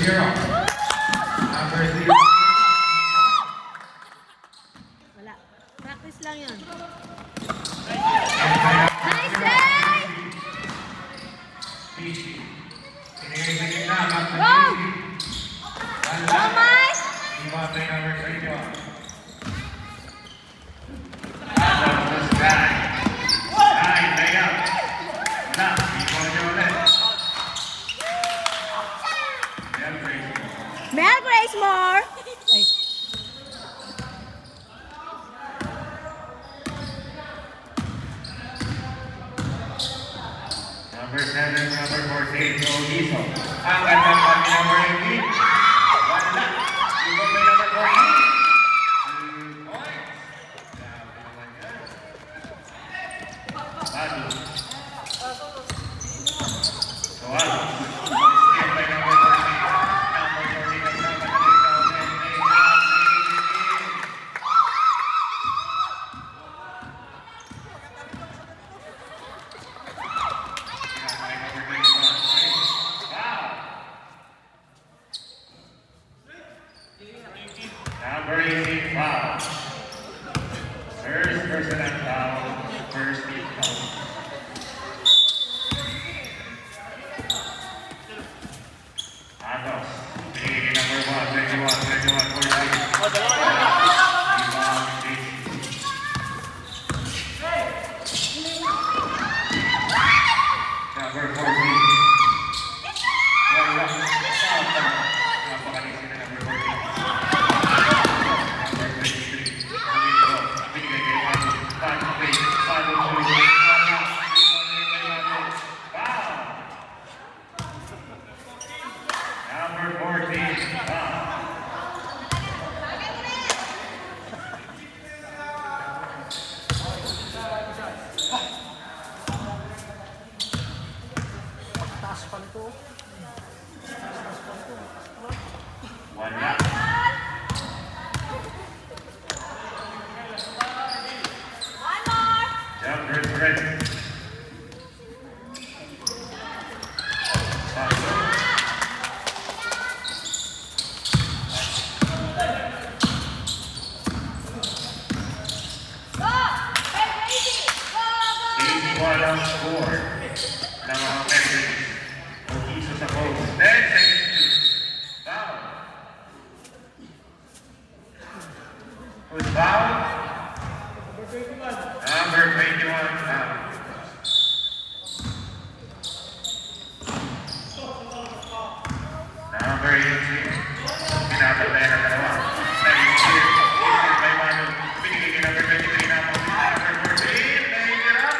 0. Number 0. Wala. Practice lang yan. Nice save! Sinigay sa gitna. Go! Go, Mike! Iba play number 21. Adams to Sky. Sky, lay out. Wala. Iba niyo ulit. Mel Gracemore! Ay. Number 7, number 14, Joe Giso. Ang gandang kami number 18. Wala. Iba play number 14. 2 points. Grabe naman yan. Bado. Soal. Still play number 14. Number 14 ang sama na ikaw. Number 18, foul. First personal foul, first team foul. Atos, pinigil number 1, 21, 14. Number 14. Wala. Napakalisin na number 14. Wala. Jumper ready. Ang score ng mga Penguins. Okiso sa post. 10 seconds. Foul. Who's foul? Number 21. Foul. Number 18. Pinapatay na dalawa. Nice here. May Manu. Binigay kay number 23 na mo. Number 14. Nahihirap.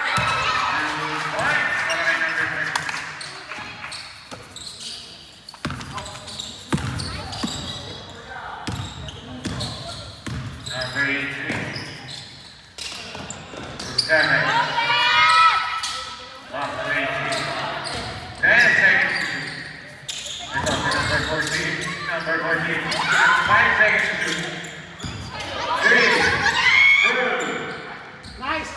Number 18. Seven. Number 18. 10 seconds to shoot. Number 14. Number 14. 5 seconds to shoot. 3, 2. Nice!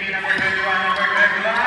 Number 21, number 21.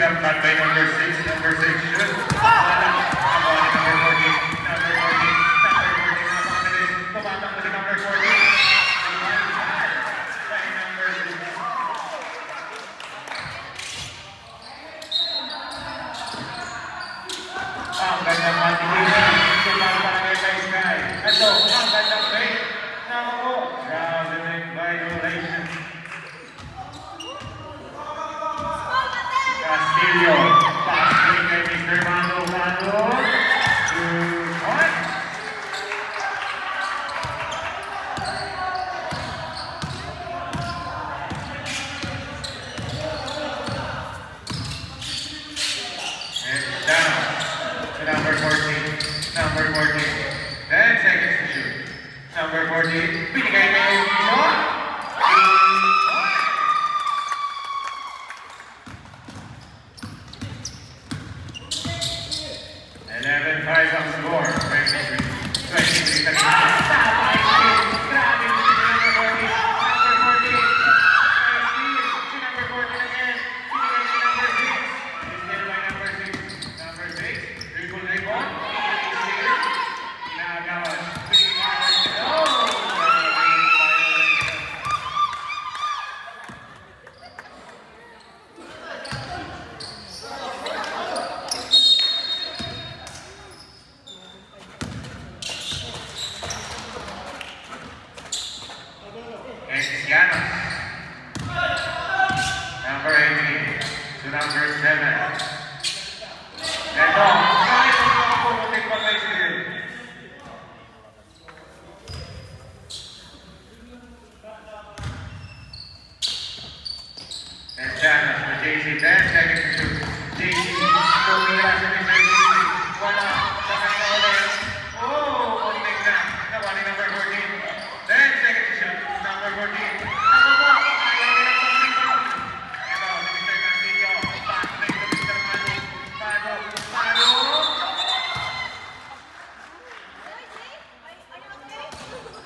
jump cut by number 6. Number 6 shoot. Wala. Nakuha ni number 14. Number 14. Number 14 na pangkalis. Tumatakbo si number 14. Rebound by number 6. Ang gandang motivation. Sumang palagay kay Sky. Ito, ang gandang break. Naku, traveling violation. Castillo, pass play kay Mr. Mano Mano. 2 points. And down to number 14. Number 14. 10 seconds to shoot. Number 14. Binigay na yung shot. 11-5 ang score. 23 seconds. Tama yung steal. Grabe yung steal ng number 14. Number 14. May steal. Si number 14 again. Binigay si number 6. Steal by number 6. Number 6. Dribble rebound. Steal. Inagawan. Binigay. Oh! Mexicanos. Number 18 to number 7. Ito, kahit ang mga pumutik pa kay Steele. Mexicanos to JC, 10 seconds to shoot. JC, tumira si Mr. JC. Wala, sakay na ulit. Oh, pumutik na. Nakuha ni number 14. 10 seconds to shoot. Number 14. Ako po, ayaw nila pag-rebound. Ito, si Mr. Castillo. Back play to Mr. Manu. Manu.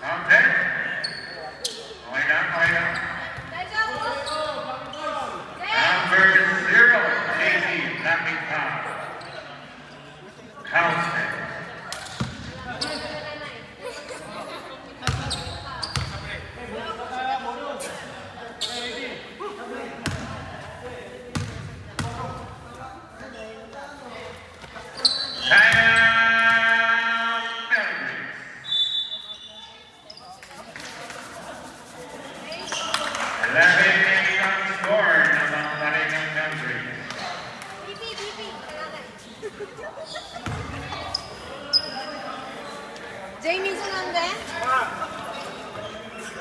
Counted. Okay lang, okay lang. Number 0, JC, knocking foul. Counted. Timeout, Belgrade. 11-8 ang score ng mga Marinang Belgrade. Jamie Sunande?